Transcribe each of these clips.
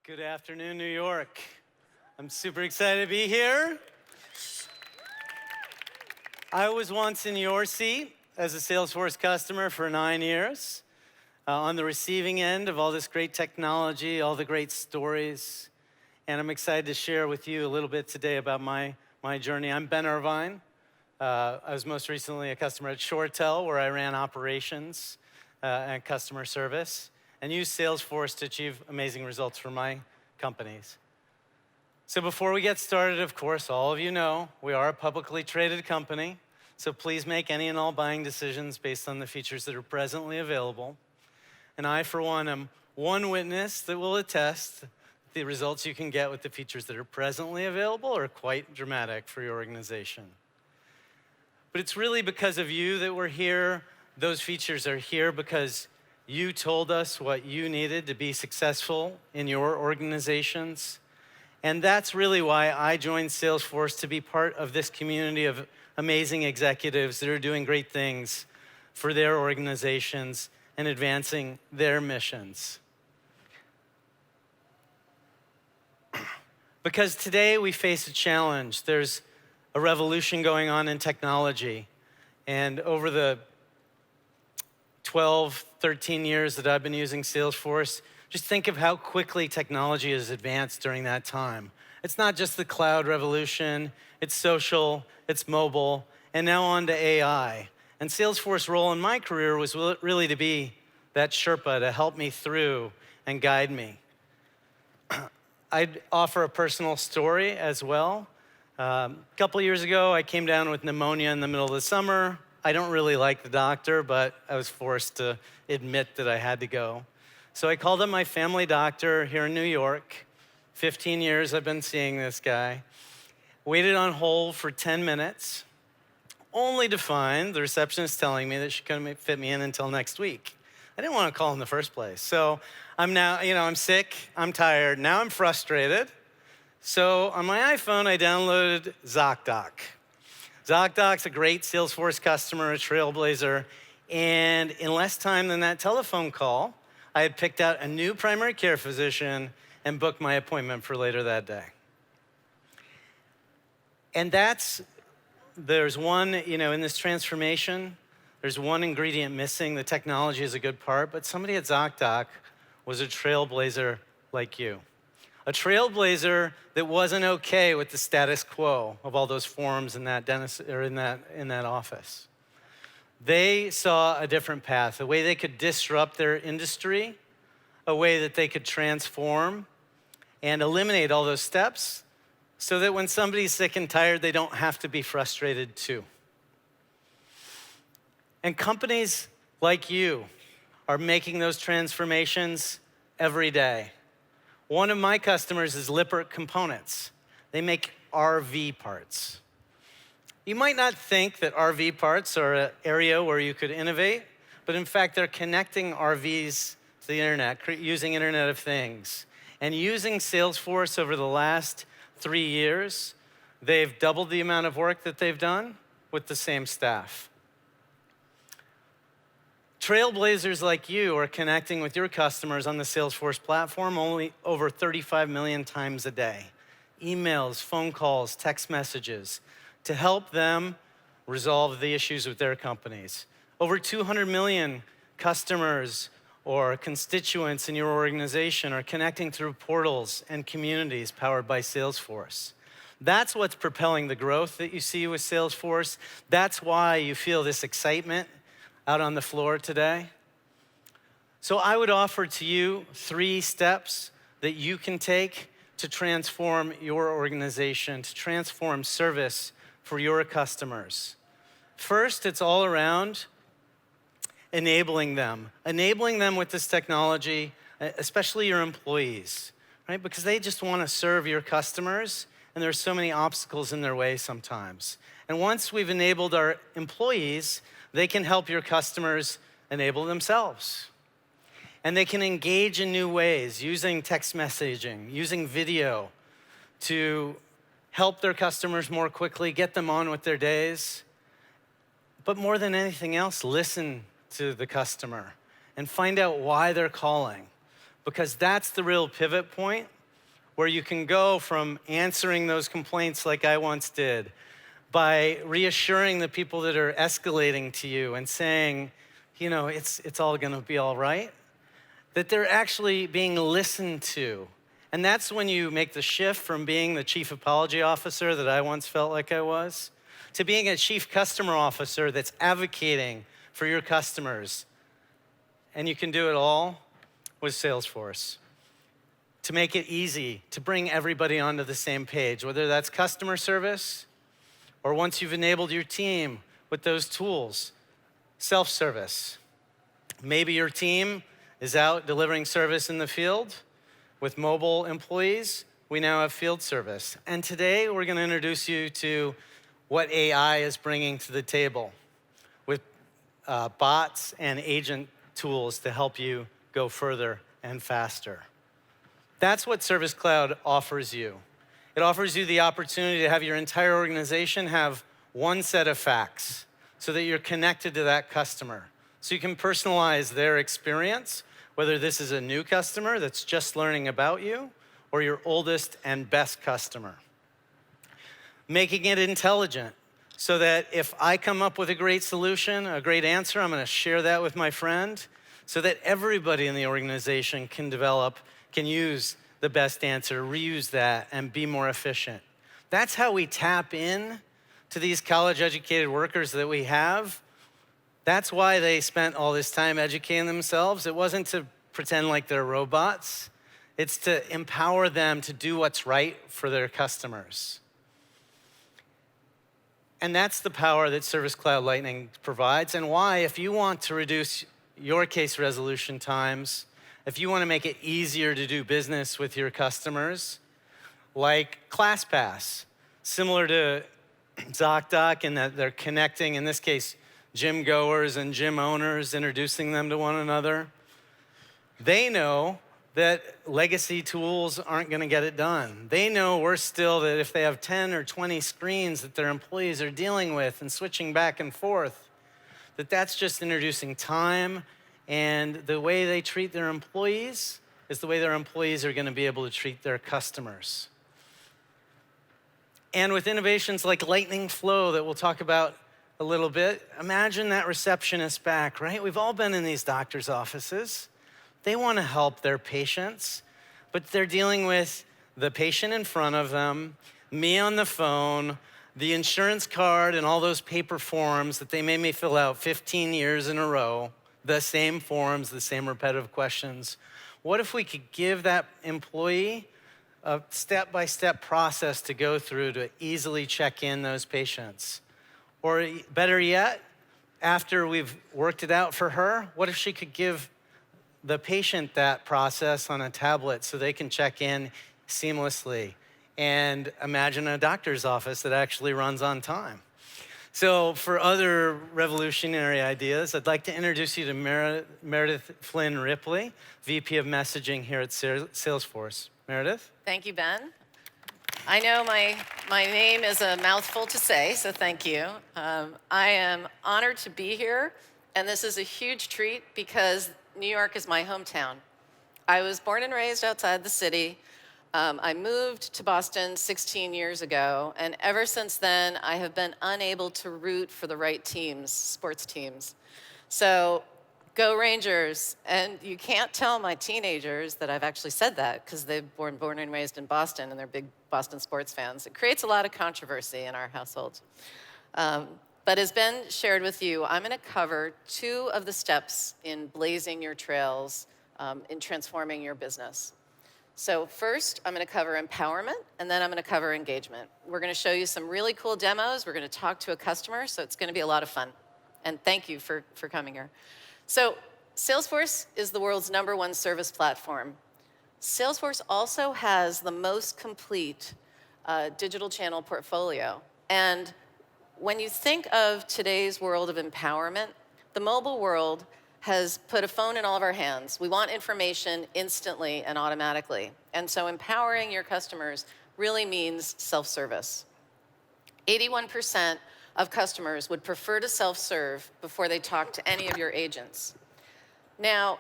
Good afternoon, New York. I'm super excited to be here. I was once in your seat as a Salesforce customer for 9 years, on the receiving end of all this great technology, all the great stories. And I'm excited to share with you a little bit today about my journey. I'm Ben Irvine. I was most recently a customer at ShoreTel, where I ran operations and customer service, and used Salesforce to achieve amazing results for my companies. So before we get started, of course, all of you know, we are a publicly traded company, so please make any and all buying decisions based on the features that are presently available. And I, for one, am one witness that will attest the results you can get with the features that are presently available are quite dramatic for your organization. But it's really because of you that we're here. Those features are here because you told us what you needed to be successful in your organizations. And that's really why I joined Salesforce, to be part of this community of amazing executives that are doing great things for their organizations and advancing their missions. Because today we face a challenge. There's a revolution going on in technology. And over the 12, 13 years that I've been using Salesforce, just think of how quickly technology has advanced during that time. It's not just the cloud revolution, it's social, it's mobile, and now on to AI. And Salesforce's role in my career was really to be that Sherpa to help me through and guide me. I'd offer a personal story as well. A couple years ago, I came down with pneumonia in the middle of the summer. I don't really like the doctor, but I was forced to admit that I had to go. So I called up my family doctor here in New York. 15 years I've been seeing this guy. Waited on hold for 10 minutes, only to find the receptionist telling me that she couldn't fit me in until next week. I didn't want to call in the first place. So I'm now, I'm sick, I'm tired, now I'm frustrated. So on my iPhone, I downloaded ZocDoc. ZocDoc's a great Salesforce customer, a Trailblazer, and in less time than that telephone call, I had picked out a new primary care physician and booked my appointment for later that day. And there's one, in this transformation, there's one ingredient missing. The technology is a good part, but somebody at ZocDoc was a Trailblazer like you. A Trailblazer that wasn't okay with the status quo of all those forms in that in that office. They saw a different path, a way they could disrupt their industry, a way that they could transform and eliminate all those steps so that when somebody's sick and tired, they don't have to be frustrated too. And companies like you are making those transformations every day. One of my customers is Lippert Components. They make RV parts. You might not think that RV parts are an area where you could innovate, but in fact, they're connecting RVs to the internet, using Internet of Things. And using Salesforce over the last 3 years, they've doubled the amount of work that they've done with the same staff. Trailblazers like you are connecting with your customers on the Salesforce platform only over 35 million times a day. Emails, phone calls, text messages to help them resolve the issues with their companies. Over 200 million customers or constituents in your organization are connecting through portals and communities powered by Salesforce. That's what's propelling the growth that you see with Salesforce. That's why you feel this excitement out on the floor today. So I would offer to you 3 steps that you can take to transform your organization, to transform service for your customers. First, it's all around enabling them with this technology, especially your employees, right? Because they just want to serve your customers, and there's so many obstacles in their way sometimes. And once we've enabled our employees, they can help your customers enable themselves. And they can engage in new ways, using text messaging, using video to help their customers more quickly, get them on with their days. But more than anything else, listen to the customer and find out why they're calling. because that's the real pivot point where you can go from answering those complaints like I once did by reassuring the people that are escalating to you and saying, it's all gonna be all right, that they're actually being listened to. And that's when you make the shift from being the chief apology officer that I once felt like I was, to being a chief customer officer that's advocating for your customers. And you can do it all with Salesforce. To make it easy to bring everybody onto the same page, whether that's customer service, or once you've enabled your team with those tools, self-service. Maybe your team is out delivering service in the field. With mobile employees, we now have field service. And today, we're gonna introduce you to what AI is bringing to the table with bots and agent tools to help you go further and faster. That's what Service Cloud offers you. It offers you the opportunity to have your entire organization have one set of facts so that you're connected to that customer. So you can personalize their experience, whether this is a new customer that's just learning about you or your oldest and best customer. Making it intelligent so that if I come up with a great solution, a great answer, I'm gonna share that with my friend so that everybody in the organization can use the best answer, reuse that, and be more efficient. That's how we tap in to these college-educated workers that we have. That's why they spent all this time educating themselves. It wasn't to pretend like they're robots. It's to empower them to do what's right for their customers. And that's the power that Service Cloud Lightning provides, and why, if you want to reduce your case resolution times, if you want to make it easier to do business with your customers, like ClassPass, similar to ZocDoc in that they're connecting, in this case, gym goers and gym owners, introducing them to one another. They know that legacy tools aren't gonna get it done. They know worse still that if they have 10 or 20 screens that their employees are dealing with and switching back and forth, that's just introducing time, and the way they treat their employees is the way their employees are gonna be able to treat their customers. And with innovations like Lightning Flow that we'll talk about a little bit, imagine that receptionist back, right? We've all been in these doctor's offices. They want to help their patients, but they're dealing with the patient in front of them, me on the phone, the insurance card, and all those paper forms that they made me fill out 15 years in a row, the same forms, the same repetitive questions. What if we could give that employee a step-by-step process to go through to easily check in those patients? Or better yet, after we've worked it out for her, what if she could give the patient that process on a tablet so they can check in seamlessly? And imagine a doctor's office that actually runs on time. So for other revolutionary ideas, I'd like to introduce you to Meredith Flynn Ripley, VP of Messaging here at Salesforce. Meredith? Thank you, Ben. I know my name is a mouthful to say, so thank you. I am honored to be here, and this is a huge treat because New York is my hometown. I was born and raised outside the city. I moved to Boston 16 years ago, and ever since then, I have been unable to root for the right teams, sports teams. So go Rangers. And you can't tell my teenagers that I've actually said that because they've been born and raised in Boston and they're big Boston sports fans. It creates a lot of controversy in our household. But as Ben shared with you, I'm going to cover 2 of the steps in blazing your trails, in transforming your business. So first, I'm going to cover empowerment, and then I'm going to cover engagement. We're going to show you some really cool demos. We're going to talk to a customer, so it's going to be a lot of fun. And thank you for coming here. So Salesforce is the world's #1 service platform. Salesforce also has the most complete digital channel portfolio. And when you think of today's world of empowerment, the mobile world has put a phone in all of our hands. We want information instantly and automatically. And so empowering your customers really means self-service. 81% of customers would prefer to self-serve before they talk to any of your agents. Now,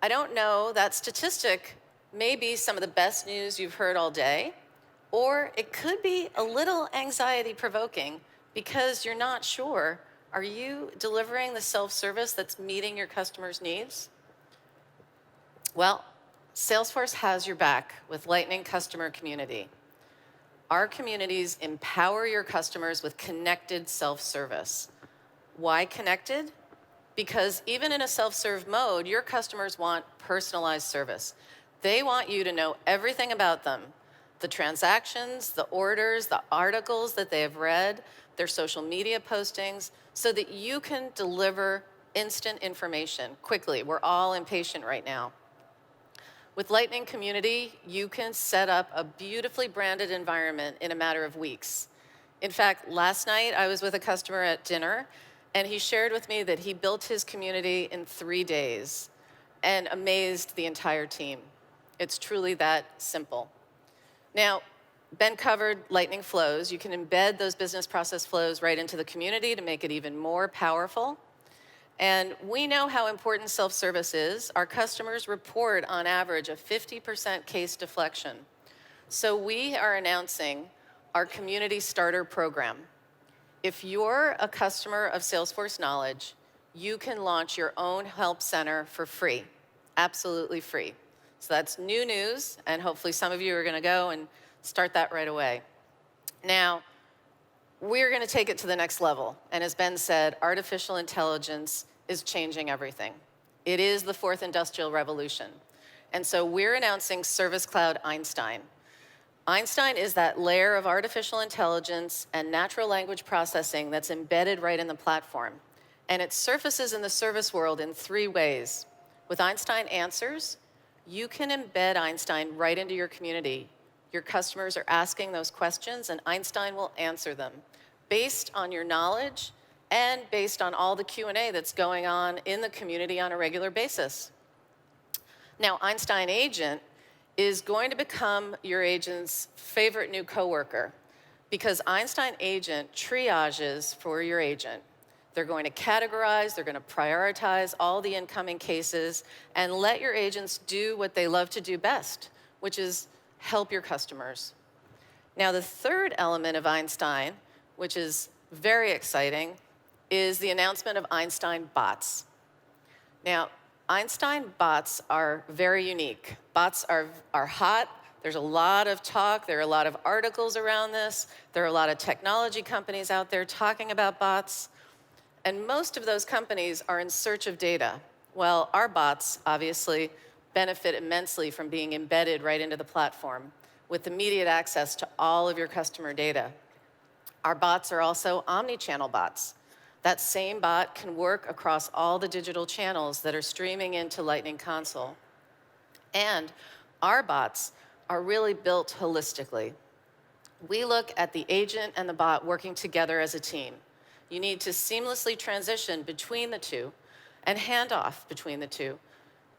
I don't know, that statistic may be some of the best news you've heard all day, or it could be a little anxiety provoking because you're not sure, are you delivering the self-service that's meeting your customers' needs? Well, Salesforce has your back with Lightning Customer Community. Our communities empower your customers with connected self-service. Why connected? Because even in a self-serve mode, your customers want personalized service. They want you to know everything about them, the transactions, the orders, the articles that they have read, their social media postings, so that you can deliver instant information quickly. We're all impatient right now. With Lightning Community, you can set up a beautifully branded environment in a matter of weeks. In fact, last night I was with a customer at dinner, and he shared with me that he built his community in 3 days and amazed the entire team. It's truly that simple. Now, Ben covered Lightning Flows. You can embed those business process flows right into the community to make it even more powerful. And we know how important self-service is. Our customers report on average a 50% case deflection. So we are announcing our Community Starter Program. If you're a customer of Salesforce Knowledge, you can launch your own help center for free, absolutely free. So that's new news, and hopefully some of you are going to go and start that right away. Now, we're going to take it to the next level. And as Ben said, artificial intelligence is changing everything. It is the fourth industrial revolution. And so we're announcing Service Cloud Einstein. Einstein is that layer of artificial intelligence and natural language processing that's embedded right in the platform. And it surfaces in the service world in 3 ways. With Einstein Answers, you can embed Einstein right into your community. Your customers are asking those questions, and Einstein will answer them based on your knowledge and based on all the Q&A that's going on in the community on a regular basis. Now, Einstein Agent is going to become your agent's favorite new coworker because Einstein Agent triages for your agent. They're going to categorize, they're going to prioritize all the incoming cases and let your agents do what they love to do best, which is help your customers. Now, the third element of Einstein, which is very exciting, is the announcement of Einstein Bots. Now, Einstein Bots are very unique. Bots are hot. There's a lot of talk. There are a lot of articles around this. There are a lot of technology companies out there talking about bots. And most of those companies are in search of data. Well, our bots obviously benefit immensely from being embedded right into the platform with immediate access to all of your customer data. Our bots are also omni-channel bots. That same bot can work across all the digital channels that are streaming into Lightning Console. And our bots are really built holistically. We look at the agent and the bot working together as a team. You need to seamlessly transition between the two and hand off between the two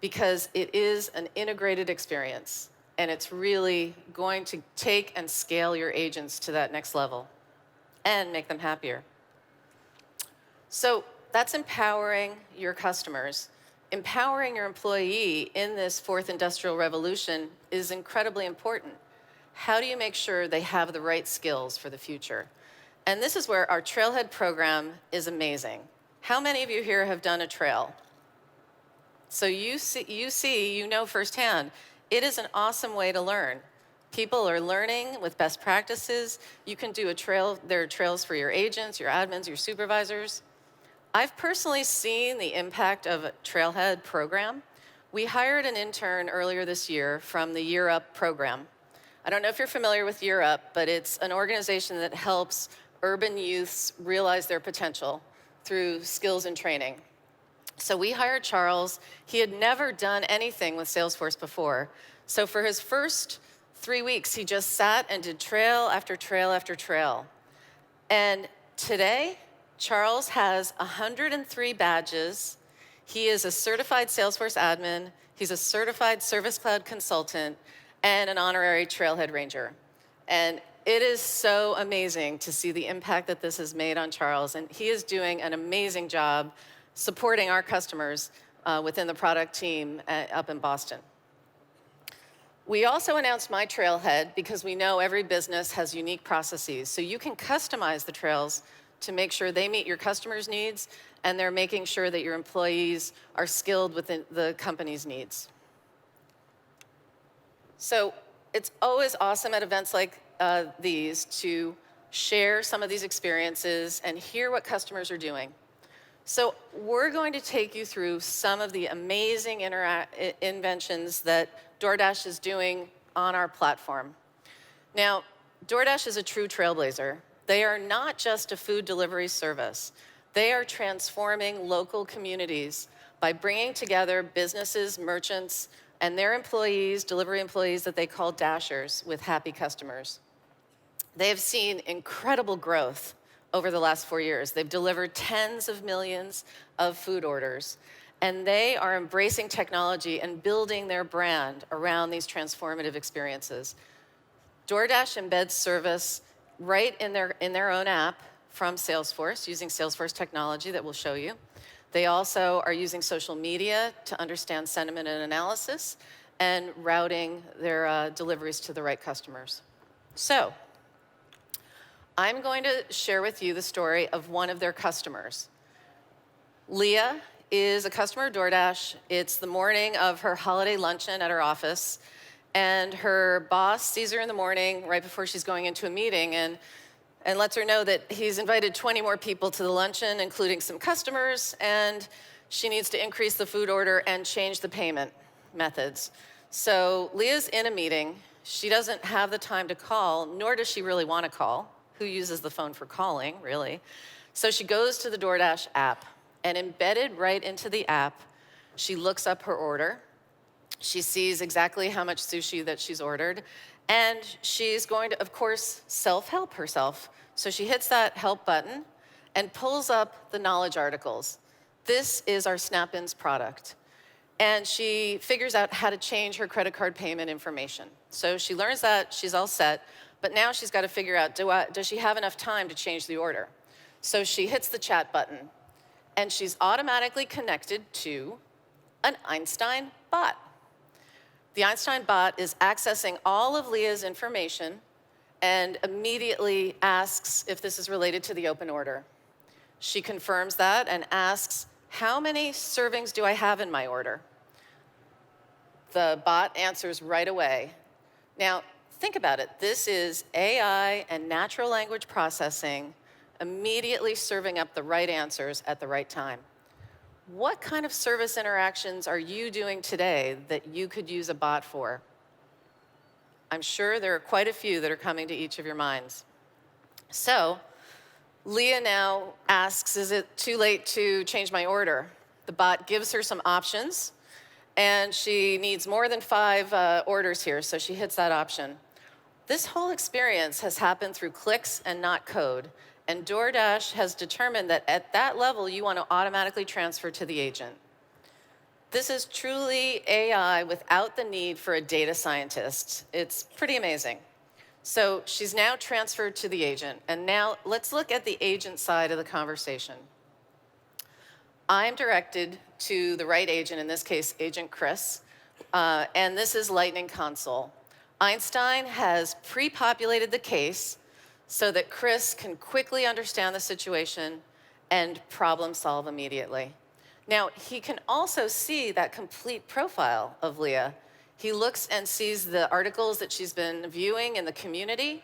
because it is an integrated experience, and it's really going to take and scale your agents to that next level and make them happier. So that's empowering your customers. Empowering your employee in this fourth industrial revolution is incredibly important. How do you make sure they have the right skills for the future? And this is where our Trailhead program is amazing. How many of you here have done a trail? So you know firsthand, it is an awesome way to learn. People are learning with best practices. You can do a trail. There are trails for your agents, your admins, your supervisors. I've personally seen the impact of a Trailhead program. We hired an intern earlier this year from the Year Up program. I don't know if you're familiar with Year Up, but it's an organization that helps urban youths realize their potential through skills and training. So we hired Charles. He had never done anything with Salesforce before. So for his first 3 weeks, he just sat and did trail after trail after trail. And today, Charles has 103 badges. He is a certified Salesforce admin. He's a certified Service Cloud consultant and an honorary Trailhead Ranger. And it is so amazing to see the impact that this has made on Charles. And he is doing an amazing job supporting our customers within the product team up in Boston. We also announced My Trailhead because we know every business has unique processes. So you can customize the trails to make sure they meet your customers' needs and they're making sure that your employees are skilled within the company's needs. So it's always awesome at events like these to share some of these experiences and hear what customers are doing. So we're going to take you through some of the amazing inventions that Doordash is doing on our platform. Now, Doordash is a true trailblazer. They are not just a food delivery service. They are transforming local communities by bringing together businesses, merchants, and their employees, delivery employees that they call Dashers, with happy customers. They have seen incredible growth over the last 4 years. They've delivered tens of millions of food orders, and they are embracing technology and building their brand around these transformative experiences. Doordash embeds service right in their own app from Salesforce, using Salesforce technology that we'll show you. They also are using social media to understand sentiment and analysis and routing their deliveries to the right customers. So, I'm going to share with you the story of one of their customers. Leah is a customer of Doordash. It's the morning of her holiday luncheon at her office, and her boss sees her in the morning right before she's going into a meeting and lets her know that he's invited 20 more people to the luncheon, including some customers, and she needs to increase the food order and change the payment methods. So Leah's in a meeting. She doesn't have the time to call, nor does she really want to call. Who uses the phone for calling, really? So she goes to the Doordash app, and embedded right into the app, she looks up her order. She sees exactly how much sushi that she's ordered, and she's going to, of course, self-help herself. So she hits that help button and pulls up the knowledge articles. This is our Snap-ins product. And she figures out how to change her credit card payment information. So she learns that, she's all set. But now she's got to figure out, does she have enough time to change the order? So she hits the chat button, and she's automatically connected to an Einstein bot. The Einstein bot is accessing all of Leah's information and immediately asks if this is related to the open order. She confirms that and asks, how many servings do I have in my order? The bot answers right away. Now, think about it. This is AI and natural language processing immediately serving up the right answers at the right time. What kind of service interactions are you doing today that you could use a bot for? I'm sure there are quite a few that are coming to each of your minds. So, Leah now asks, is it too late to change my order? The bot gives her some options, and she needs more than 5 orders here, so she hits that option. This whole experience has happened through clicks and not code, and Doordash has determined that at that level, you want to automatically transfer to the agent. This is truly AI without the need for a data scientist. It's pretty amazing. So she's now transferred to the agent, and now let's look at the agent side of the conversation. I'm directed to the right agent, in this case, Agent Chris, and this is Lightning Console. Einstein has pre-populated the case so that Chris can quickly understand the situation and problem solve immediately. Now, he can also see that complete profile of Leah. He looks and sees the articles that she's been viewing in the community.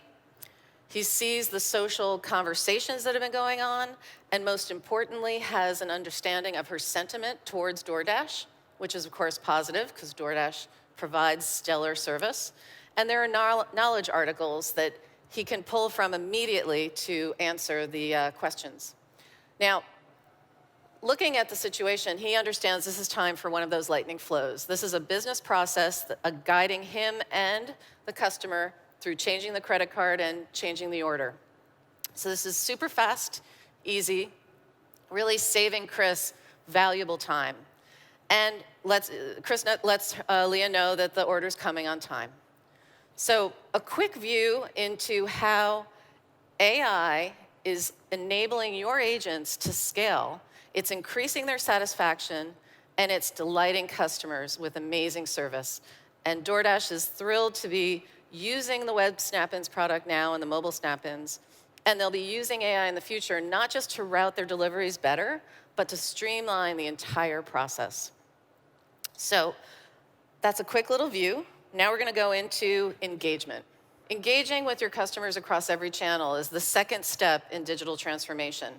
He sees the social conversations that have been going on, and most importantly, has an understanding of her sentiment towards Doordash, which is, of course, positive because Doordash provides stellar service. And there are knowledge articles that he can pull from immediately to answer the questions. Now, looking at the situation, he understands this is time for one of those lightning flows. This is a business process guiding him and the customer through changing the credit card and changing the order. So this is super fast, easy, really saving Chris valuable time. And Chris lets Leah know that the order's coming on time. So a quick view into how AI is enabling your agents to scale. It's increasing their satisfaction, and it's delighting customers with amazing service. And Doordash is thrilled to be using the web snap-ins product now and the mobile snap-ins, and they'll be using AI in the future, not just to route their deliveries better, but to streamline the entire process. So that's a quick little view. Now we're going to go into engagement. Engaging with your customers across every channel is the second step in digital transformation.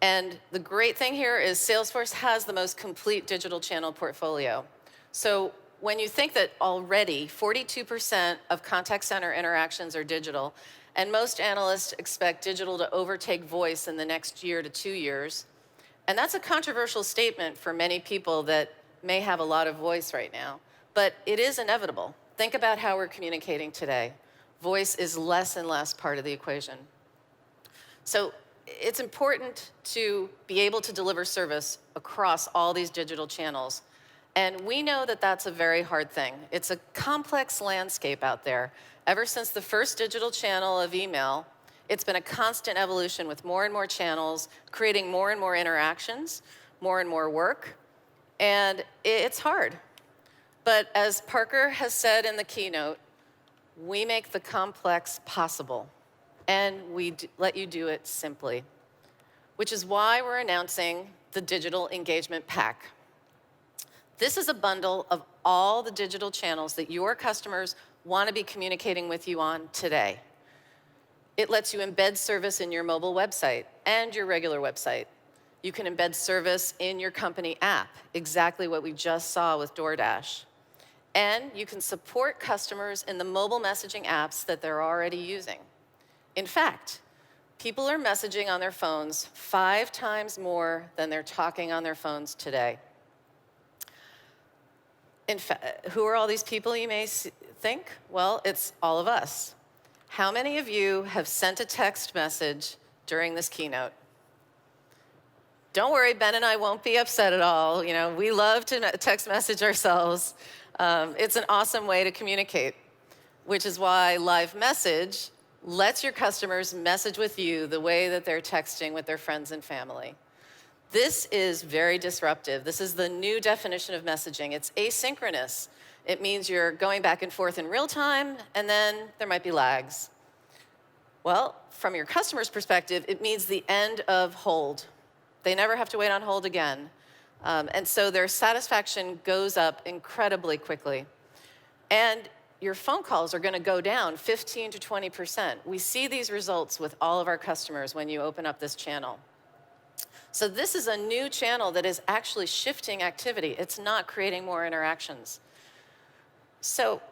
And the great thing here is Salesforce has the most complete digital channel portfolio. So when you think that already 42% of contact center interactions are digital, and most analysts expect digital to overtake voice in the next year to 2 years, and that's a controversial statement for many people that may have a lot of voice right now, but it is inevitable. Think about how we're communicating today. Voice is less and less part of the equation. So it's important to be able to deliver service across all these digital channels. And we know that that's a very hard thing. It's a complex landscape out there. Ever since the first digital channel of email, it's been a constant evolution with more and more channels, creating more and more interactions, more and more work. And it's hard. But as Parker has said in the keynote, we make the complex possible, and we let you do it simply, which is why we're announcing the Digital Engagement Pack. This is a bundle of all the digital channels that your customers want to be communicating with you on today. It lets you embed service in your mobile website and your regular website. You can embed service in your company app, exactly what we just saw with Doordash. And you can support customers in the mobile messaging apps that they're already using. In fact, people are messaging on their phones 5 times more than they're talking on their phones today. In fact, who are all these people, you may think? Well, it's all of us. How many of you have sent a text message during this keynote? Don't worry, Ben and I won't be upset at all. You know, we love to text message ourselves. It's an awesome way to communicate, which is why Live Message lets your customers message with you the way that they're texting with their friends and family. This is very disruptive. This is the new definition of messaging. It's asynchronous. It means you're going back and forth in real time, and then there might be lags. Well, from your customer's perspective, it means the end of hold. They never have to wait on hold again. And so their satisfaction goes up incredibly quickly. And your phone calls are going to go down 15 to 20%. We see these results with all of our customers when you open up this channel. So this is a new channel that is actually shifting activity. It's not creating more interactions. So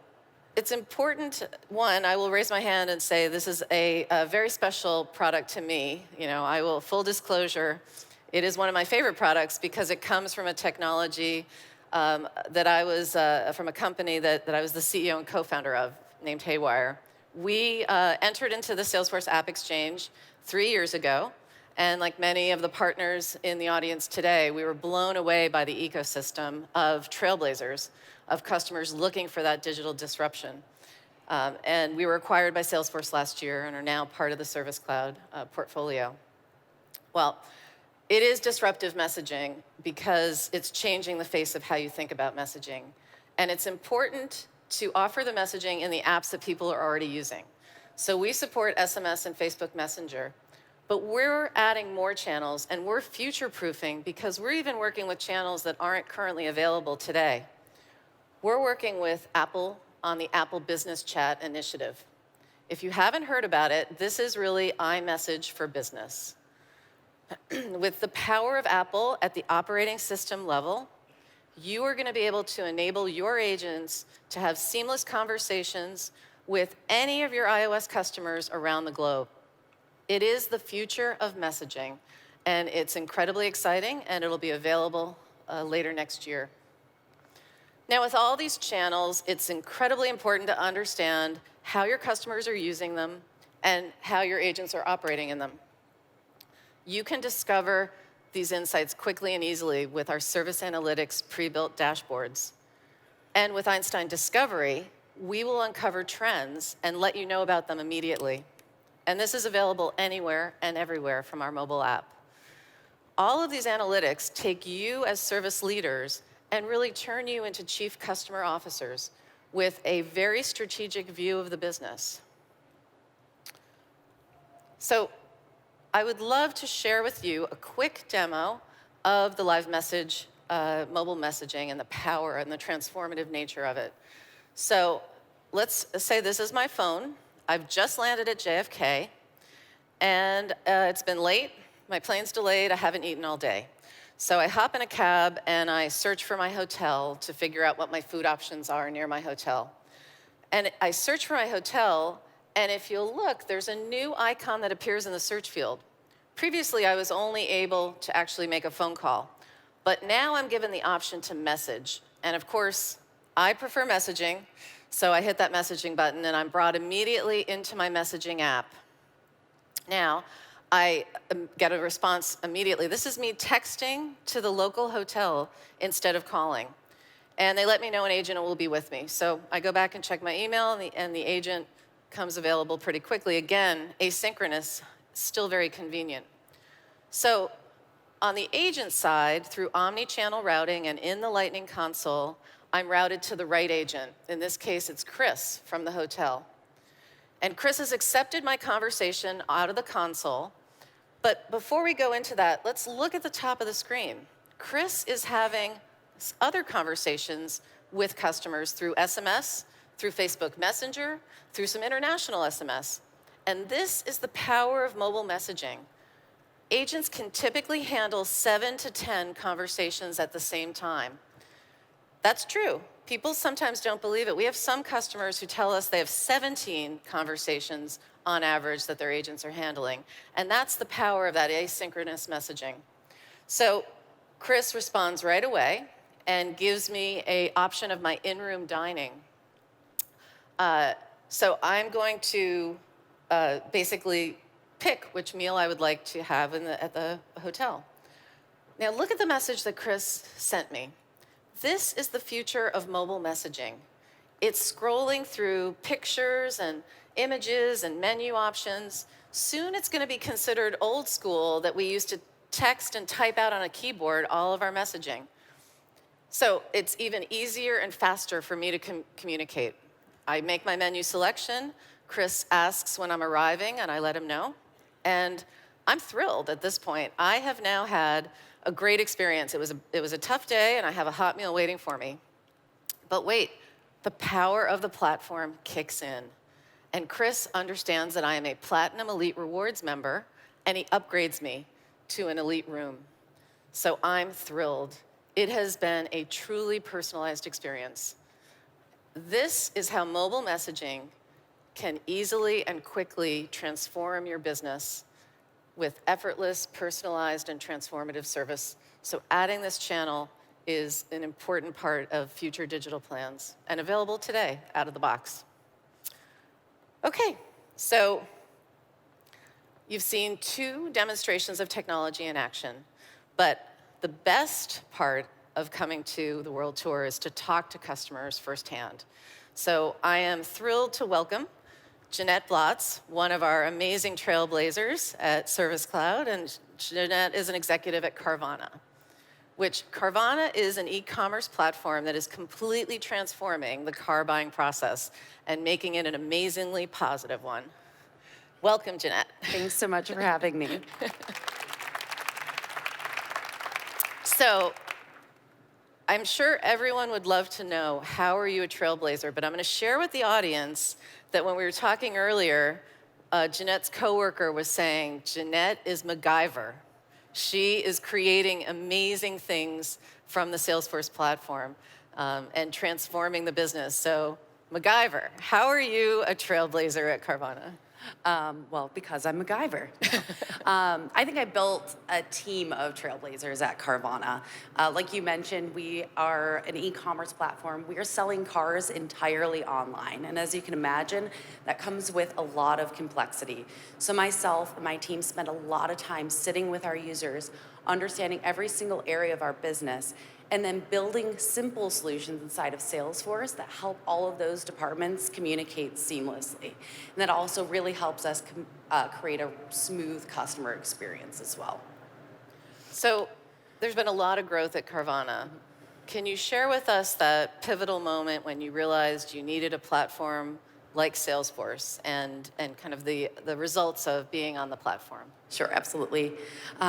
it's important, one, I will raise my hand and say this is a very special product to me. You know, I will, full disclosure, it is one of my favorite products because it comes from a technology that I was, from a company that I was the CEO and co-founder of, named Haywire. We entered into the Salesforce App Exchange 3 years ago. And like many of the partners in the audience today, we were blown away by the ecosystem of Trailblazers, of customers looking for that digital disruption. And we were acquired by Salesforce last year and are now part of the Service Cloud portfolio. Well, it is disruptive messaging because it's changing the face of how you think about messaging. And it's important to offer the messaging in the apps that people are already using. So we support SMS and Facebook Messenger. But we're adding more channels, and we're future-proofing because we're even working with channels that aren't currently available today. We're working with Apple on the Apple Business Chat initiative. If you haven't heard about it, this is really iMessage for business. With the power of Apple at the operating system level, you are going to be able to enable your agents to have seamless conversations with any of your iOS customers around the globe. It is the future of messaging, and it's incredibly exciting, and it'll be available later next year. Now, with all these channels, it's incredibly important to understand how your customers are using them and how your agents are operating in them. You can discover these insights quickly and easily with our service analytics pre-built dashboards. And with Einstein Discovery, we will uncover trends and let you know about them immediately. And this is available anywhere and everywhere from our mobile app. All of these analytics take you as service leaders and really turn you into chief customer officers with a very strategic view of the business. So I would love to share with you a quick demo of the live message, mobile messaging, and the power and the transformative nature of it. So let's say this is my phone. I've just landed at JFK, and it's been late. My plane's delayed. I haven't eaten all day. So I hop in a cab, and I search for my hotel to figure out what my food options are near my hotel. And I search for my hotel, and if you'll look, there's a new icon that appears in the search field. Previously, I was only able to actually make a phone call, but now I'm given the option to message. And of course, I prefer messaging, so I hit that messaging button, and I'm brought immediately into my messaging app. Now, I get a response immediately. This is me texting to the local hotel instead of calling. And they let me know an agent will be with me. So I go back and check my email, and the agent comes available pretty quickly. Again, asynchronous, still very convenient. So on the agent side, through omni-channel routing and in the Lightning console, I'm routed to the right agent. In this case, it's Chris from the hotel. And Chris has accepted my conversation out of the console. But before we go into that, let's look at the top of the screen. Chris is having other conversations with customers through SMS, through Facebook Messenger, through some international SMS. And this is the power of mobile messaging. Agents can typically handle 7 to 10 conversations at the same time. That's true. People sometimes don't believe it. We have some customers who tell us they have 17 conversations on average that their agents are handling. And that's the power of that asynchronous messaging. So Chris responds right away and gives me an option of my in-room dining. So I'm going to basically pick which meal I would like to have at the hotel. Now look at the message that Chris sent me. This is the future of mobile messaging. It's scrolling through pictures and images and menu options. Soon it's going to be considered old school that we used to text and type out on a keyboard all of our messaging. So it's even easier and faster for me to communicate. I make my menu selection. Chris asks when I'm arriving, and I let him know. And I'm thrilled at this point. I have now had a great experience. It was a tough day, and I have a hot meal waiting for me. But wait, the power of the platform kicks in. And Chris understands that I am a Platinum Elite Rewards member, and he upgrades me to an elite room. So I'm thrilled. It has been a truly personalized experience. This is how mobile messaging can easily and quickly transform your business with effortless, personalized, and transformative service. So adding this channel is an important part of future digital plans and available today out of the box. Okay, so you've seen 2 demonstrations of technology in action, but the best part of coming to the World Tour is to talk to customers firsthand. So I am thrilled to welcome Jeanette Blotz, one of our amazing Trailblazers at Service Cloud, and Jeanette is an executive at Carvana, which Carvana is an e-commerce platform that is completely transforming the car buying process and making it an amazingly positive one. Welcome, Jeanette. Thanks so much for having me. So I'm sure everyone would love to know, how are you a Trailblazer? But I'm going to share with the audience that when we were talking earlier, Jeanette's coworker was saying, Jeanette is MacGyver. She is creating amazing things from the Salesforce platform and transforming the business. So MacGyver, how are you a Trailblazer at Carvana? Well, because I'm MacGyver. I think I built a team of Trailblazers at Carvana. Like you mentioned, we are an e-commerce platform. We are selling cars entirely online. And as you can imagine, that comes with a lot of complexity. So myself and my team spend a lot of time sitting with our users, understanding every single area of our business, and then building simple solutions inside of Salesforce that help all of those departments communicate seamlessly. And that also really helps us create a smooth customer experience as well. So there's been a lot of growth at Carvana. can you share with us that pivotal moment when you realized you needed a platform like Salesforce and kind of the results of being on the platform? Sure, absolutely.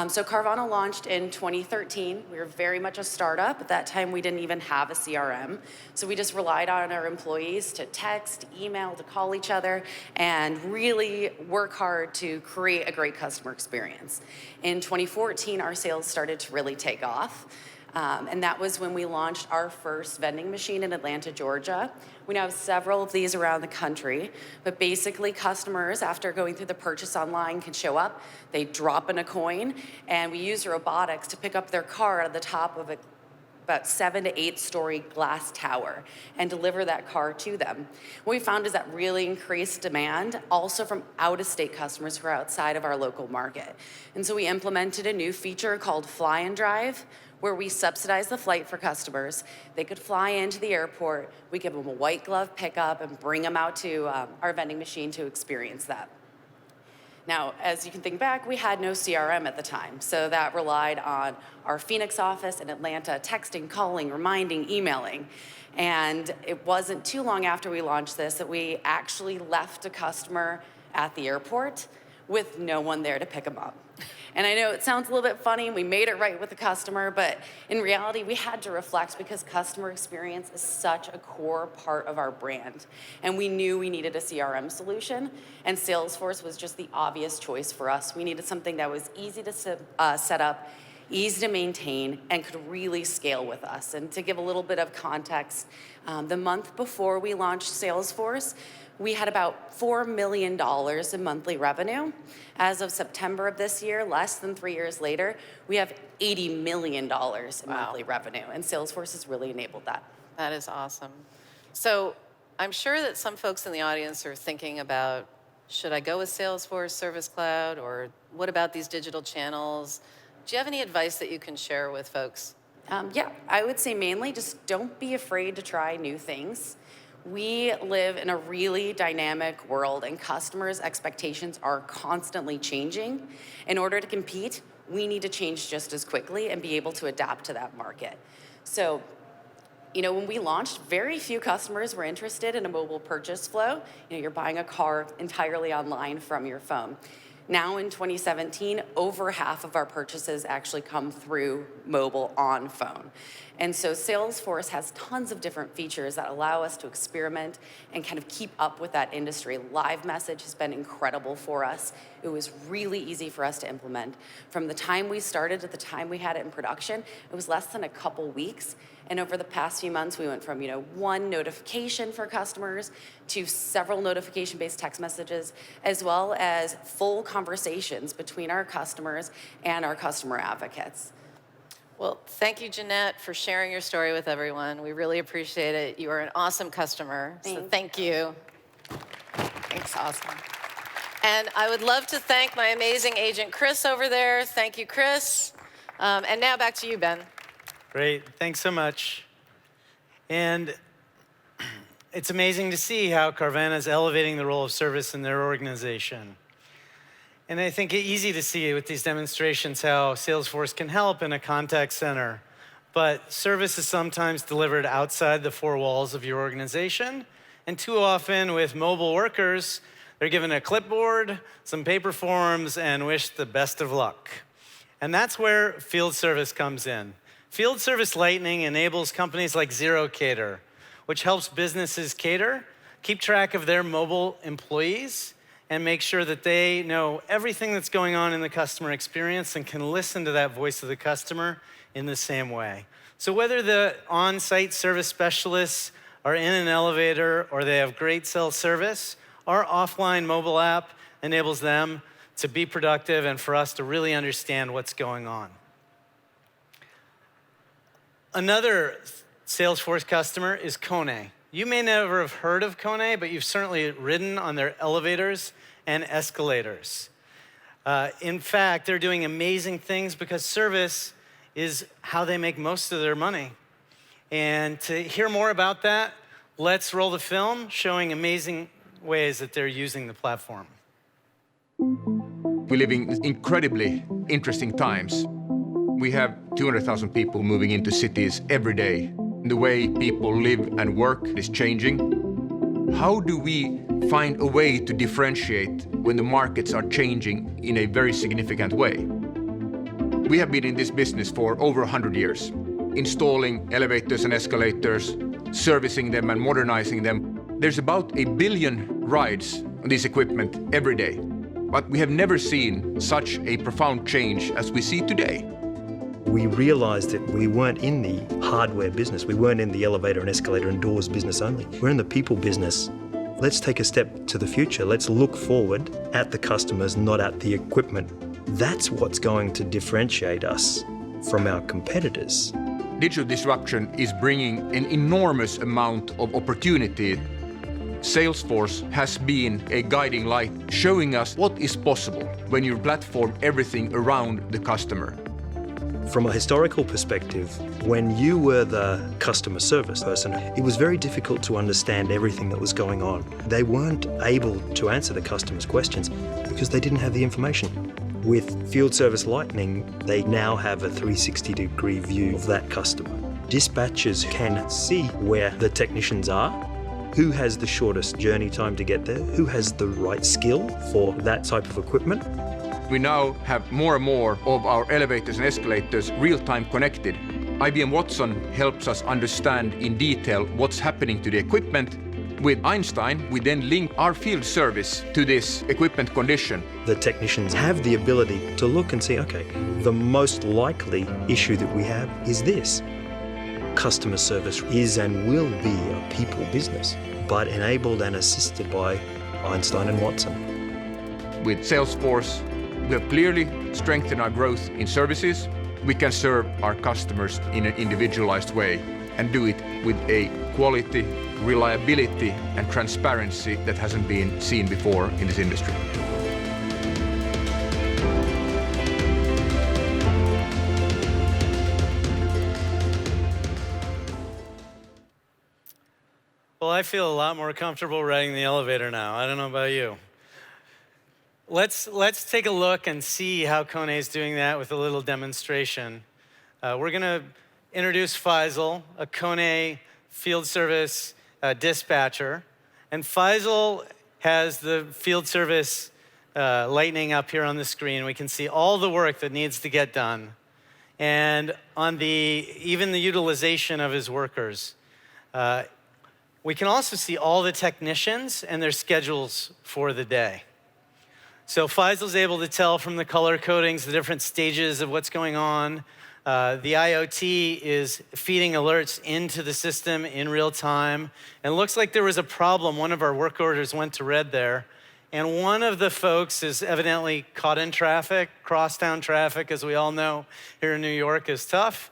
So Carvana launched in 2013. We were very much a startup. At that time, we didn't even have a CRM. So we just relied on our employees to text, email, to call each other, and really work hard to create a great customer experience. In 2014, our sales started to really take off. And that was when we launched our first vending machine in Atlanta, Georgia. We now have several of these around the country, but basically customers, after going through the purchase online, can show up, they drop in a coin, and we use robotics to pick up their car at the top of about 7 to 8 story glass tower and deliver that car to them. What we found is that really increased demand also from out-of-state customers who are outside of our local market. And so we implemented a new feature called Fly and Drive, where we subsidize the flight for customers. They could fly into the airport, we give them a white glove pickup and bring them out to our vending machine to experience that. Now, as you can think back, we had no CRM at the time, so that relied on our Phoenix office in Atlanta, texting, calling, reminding, emailing. And it wasn't too long after we launched this that we actually left a customer at the airport with no one there to pick them up. And I know it sounds a little bit funny, we made it right with the customer, but in reality, we had to reflect because customer experience is such a core part of our brand. And we knew we needed a CRM solution, and Salesforce was just the obvious choice for us. We needed something that was easy to set up, easy to maintain, and could really scale with us. And to give a little bit of context, the month before we launched Salesforce, we had about $4 million in monthly revenue. As of September of this year, less than 3 years later, we have $80 million in monthly revenue, and Salesforce has really enabled that. That is awesome. So I'm sure that some folks in the audience are thinking about, should I go with Salesforce Service Cloud, or what about these digital channels? Do you have any advice that you can share with folks? Yeah, I would say mainly just don't be afraid to try new things. We live in a really dynamic world, and customers' expectations are constantly changing. In order to compete, we need to change just as quickly and be able to adapt to that market. So, when we launched, very few customers were interested in a mobile purchase flow. You're buying a car entirely online from your phone. Now in 2017, over half of our purchases actually come through mobile on phone. And so Salesforce has tons of different features that allow us to experiment and kind of keep up with that industry. Live message has been incredible for us. It was really easy for us to implement. From the time we started to the time we had it in production, it was less than a couple weeks. And over the past few months, we went from one notification for customers to several notification-based text messages, as well as full conversations between our customers and our customer advocates. Well, thank you, Jeanette, for sharing your story with everyone. We really appreciate it. You are an awesome customer, so thank you. Thanks, awesome. And I would love to thank my amazing agent, Chris, over there. Thank you, Chris. And now back to you, Ben. Great, thanks so much. And it's amazing to see how Carvana is elevating the role of service in their organization. And I think it's easy to see with these demonstrations how Salesforce can help in a contact center. But service is sometimes delivered outside the four walls of your organization. And too often with mobile workers, they're given a clipboard, some paper forms, and wished the best of luck. And that's where field service comes in. Field Service Lightning enables companies like ZeroCater, which helps businesses cater, keep track of their mobile employees, and make sure that they know everything that's going on in the customer experience and can listen to that voice of the customer in the same way. So whether the on-site service specialists are in an elevator or they have great cell service, our offline mobile app enables them to be productive and for us to really understand what's going on. Another Salesforce customer is KONE. You may never have heard of KONE, but you've certainly ridden on their elevators and escalators. In fact, they're doing amazing things because service is how they make most of their money. And to hear more about that, let's roll the film showing amazing ways that they're using the platform. We live in incredibly interesting times. We have 200,000 people moving into cities every day. The way people live and work is changing. How do we find a way to differentiate when the markets are changing in a very significant way? We have been in this business for over 100 years, installing elevators and escalators, servicing them and modernizing them. There's about 1 billion rides on this equipment every day, but we have never seen such a profound change as we see today. We realized that we weren't in the hardware business. We weren't in the elevator and escalator and doors business only. We're in the people business. Let's take a step to the future. Let's look forward at the customers, not at the equipment. That's what's going to differentiate us from our competitors. Digital disruption is bringing an enormous amount of opportunity. Salesforce has been a guiding light, showing us what is possible when you platform everything around the customer. From a historical perspective, when you were the customer service person, it was very difficult to understand everything that was going on. They weren't able to answer the customer's questions because they didn't have the information. With Field Service Lightning, they now have a 360-degree view of that customer. Dispatchers can see where the technicians are, who has the shortest journey time to get there, who has the right skill for that type of equipment. We now have more and more of our elevators and escalators real-time connected. IBM Watson helps us understand in detail what's happening to the equipment. With Einstein, we then link our field service to this equipment condition. The technicians have the ability to look and see, okay, the most likely issue that we have is this. Customer service is and will be a people business, but enabled and assisted by Einstein and Watson. With Salesforce, we have clearly strengthened our growth in services. We can serve our customers in an individualized way and do it with a quality, reliability, and transparency that hasn't been seen before in this industry. Well, I feel a lot more comfortable riding the elevator now. I don't know about you. Let's take a look and see how KONE is doing that with a little demonstration. We're going to introduce Faisal, a KONE field service dispatcher. And Faisal has the field service Lightning up here on the screen. We can see all the work that needs to get done. And on even the utilization of his workers. We can also see all the technicians and their schedules for the day. So Faisal's able to tell from the color codings the different stages of what's going on. The IoT is feeding alerts into the system in real time. And it looks like there was a problem. One of our work orders went to red there. And one of the folks is evidently caught in traffic. Crosstown traffic, as we all know, here in New York is tough.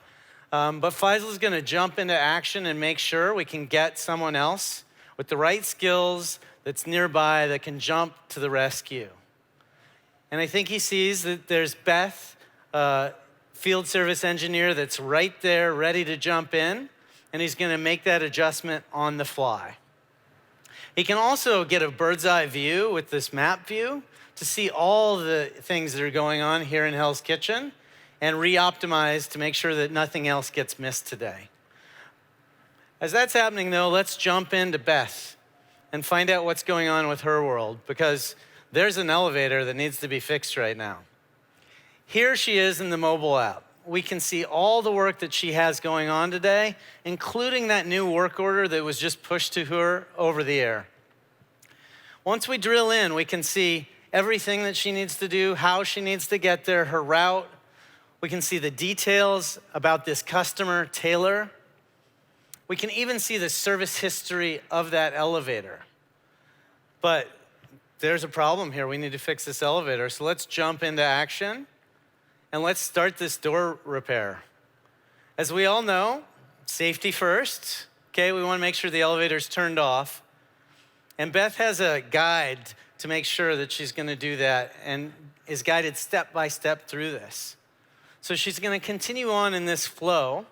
But Faisal's going to jump into action and make sure we can get someone else with the right skills that's nearby that can jump to the rescue. And I think he sees that there's Beth, field service engineer, that's right there ready to jump in, and he's going to make that adjustment on the fly. He can also get a bird's eye view with this map view to see all the things that are going on here in Hell's Kitchen and re-optimize to make sure that nothing else gets missed today. As that's happening though, let's jump into Beth and find out what's going on with her world, because there's an elevator that needs to be fixed right now. Here she is in the mobile app. We can see all the work that she has going on today, including that new work order that was just pushed to her over the air. Once we drill in, we can see everything that she needs to do, how she needs to get there, her route. We can see the details about this customer, Taylor. We can even see the service history of that elevator. But there's a problem here. We need to fix this elevator. So let's jump into action and let's start this door repair. As we all know, safety first. Okay, we want to make sure the elevator's turned off. And Beth has a guide to make sure that she's going to do that and is guided step by step through this. So she's going to continue on in this flow,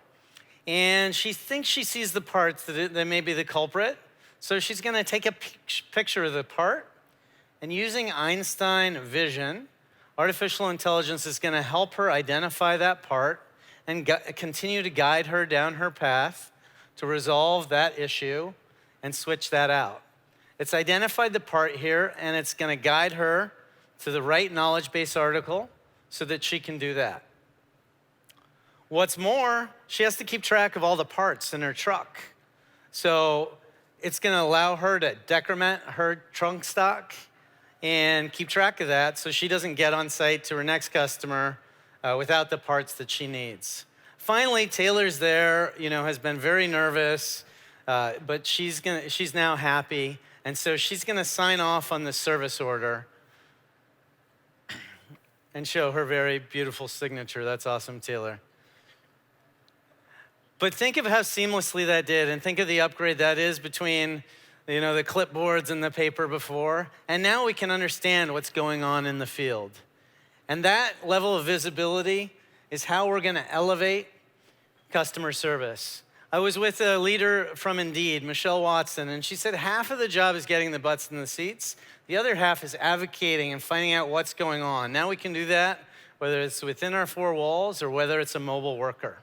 and she thinks she sees the parts that may be the culprit. So she's going to take a picture of the part, and using Einstein vision, artificial intelligence is going to help her identify that part and continue to guide her down her path to resolve that issue and switch that out. It's identified the part here, and it's going to guide her to the right knowledge base article so that she can do that. What's more, she has to keep track of all the parts in her truck. So it's going to allow her to decrement her trunk stock and keep track of that so she doesn't get on site to her next customer without the parts that she needs. Finally, Taylor's there, has been very nervous, but she's now happy. And so she's going to sign off on the service order and show her very beautiful signature. That's awesome, Taylor. But think of how seamlessly that did, and think of the upgrade that is between the clipboards and the paper before. And now we can understand what's going on in the field. And that level of visibility is how we're going to elevate customer service. I was with a leader from Indeed, Michelle Watson, and she said half of the job is getting the butts in the seats. The other half is advocating and finding out what's going on. Now we can do that, whether it's within our four walls or whether it's a mobile worker.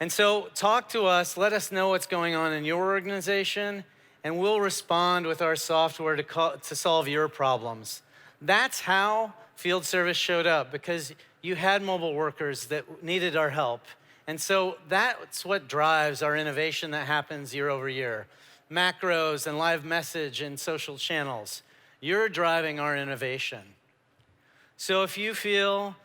And so talk to us, let us know what's going on in your organization, and we'll respond with our software to solve your problems. That's how field service showed up, because you had mobile workers that needed our help. And so that's what drives our innovation that happens year over year. Macros and live message and social channels. You're driving our innovation. So if you feel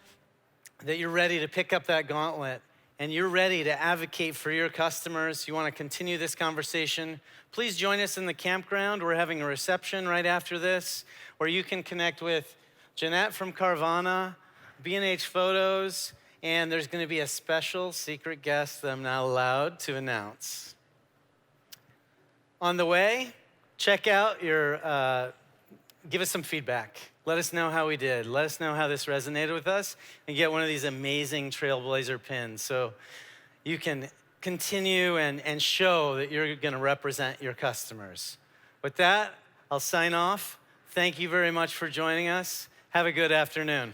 that you're ready to pick up that gauntlet and you're ready to advocate for your customers, you want to continue this conversation, please join us in the campground. We're having a reception right after this where you can connect with Jeanette from Carvana, B&H Photos, and there's going to be a special secret guest that I'm not allowed to announce. On the way, check out give us some feedback. Let us know how we did. Let us know how this resonated with us, and get one of these amazing Trailblazer pins so you can continue and show that you're going to represent your customers. With that, I'll sign off. Thank you very much for joining us. Have a good afternoon.